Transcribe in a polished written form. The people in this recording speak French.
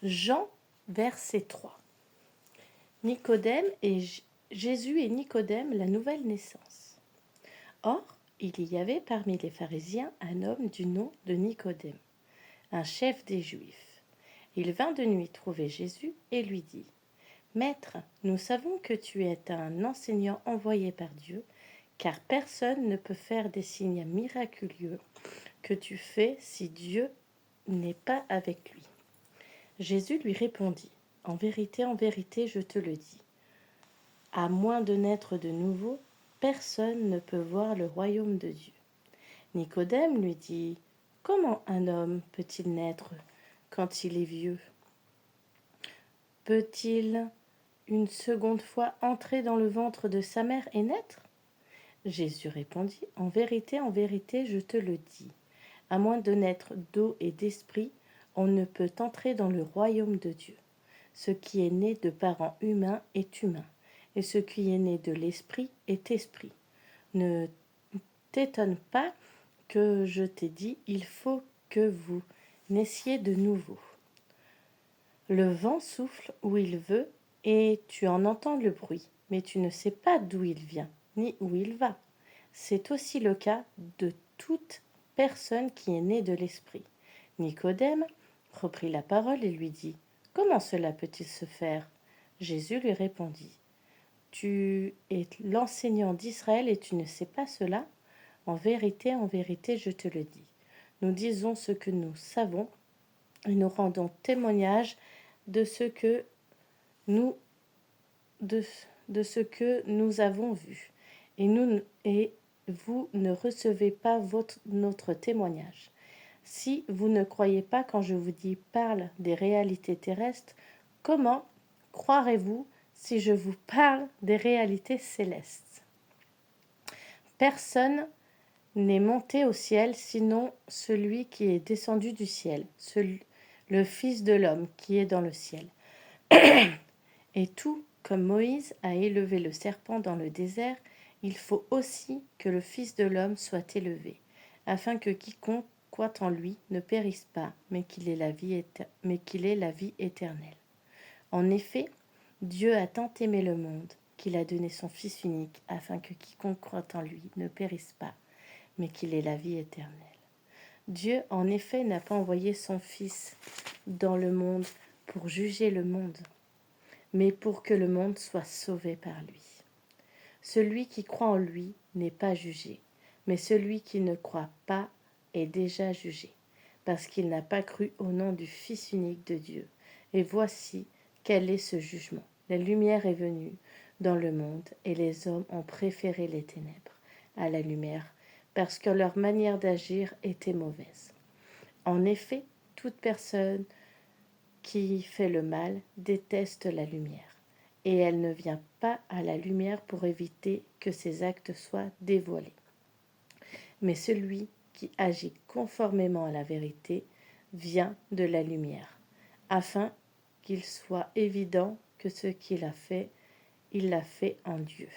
Jean, verset 3. Nicodème et Jésus et Nicodème, la nouvelle naissance. Or, il y avait parmi les pharisiens un homme du nom de Nicodème, un chef des Juifs. Il vint de nuit trouver Jésus et lui dit : Maître, nous savons que tu es un enseignant envoyé par Dieu, car personne ne peut faire des signes miraculeux que tu fais si Dieu n'est pas avec lui. Jésus lui répondit : en vérité, je te le dis, à moins de naître de nouveau, personne ne peut voir le royaume de Dieu. Nicodème lui dit : comment un homme peut-il naître quand il est vieux ? Peut-il une seconde fois entrer dans le ventre de sa mère et naître ? Jésus répondit : en vérité, je te le dis, à moins de naître d'eau et d'esprit, on ne peut entrer dans le royaume de Dieu. Ce qui est né de parents humains est humain, et ce qui est né de l'esprit est esprit. Ne t'étonne pas que je t'ai dit, il faut que vous naissiez de nouveau. Le vent souffle où il veut, et tu en entends le bruit, mais tu ne sais pas d'où il vient, ni où il va. C'est aussi le cas de toute personne qui est née de l'esprit. Nicodème reprit la parole et lui dit : comment cela peut-il se faire ? Jésus lui répondit : tu es l'enseignant d'Israël et tu ne sais pas cela ? En vérité, je te le dis. Nous disons ce que nous savons et nous rendons témoignage de ce que nous avons vu. Et vous ne recevez pas notre témoignage. Si vous ne croyez pas quand je vous parle des réalités terrestres, comment croirez-vous si je vous parle des réalités célestes ? Personne n'est monté au ciel sinon celui qui est descendu du ciel, le Fils de l'homme qui est dans le ciel. Et tout comme Moïse a élevé le serpent dans le désert, il faut aussi que le Fils de l'homme soit élevé, afin que quiconque croit en lui ne périsse pas, mais qu'il ait la vie éternelle. En effet, Dieu a tant aimé le monde qu'il a donné son Fils unique, afin que quiconque croit en lui ne périsse pas, mais qu'il ait la vie éternelle. Dieu, en effet, n'a pas envoyé son Fils dans le monde pour juger le monde, mais pour que le monde soit sauvé par lui. Celui qui croit en lui n'est pas jugé, mais celui qui ne croit pas est déjà jugé, parce qu'il n'a pas cru au nom du Fils unique de Dieu. Et voici quel est ce jugement. La lumière est venue dans le monde, et les hommes ont préféré les ténèbres à la lumière, parce que leur manière d'agir était mauvaise. En effet, toute personne qui fait le mal déteste la lumière, et elle ne vient pas à la lumière pour éviter que ses actes soient dévoilés. Mais celui qui agit conformément à la vérité vient de la lumière, afin qu'il soit évident que ce qu'il a fait, il l'a fait en Dieu.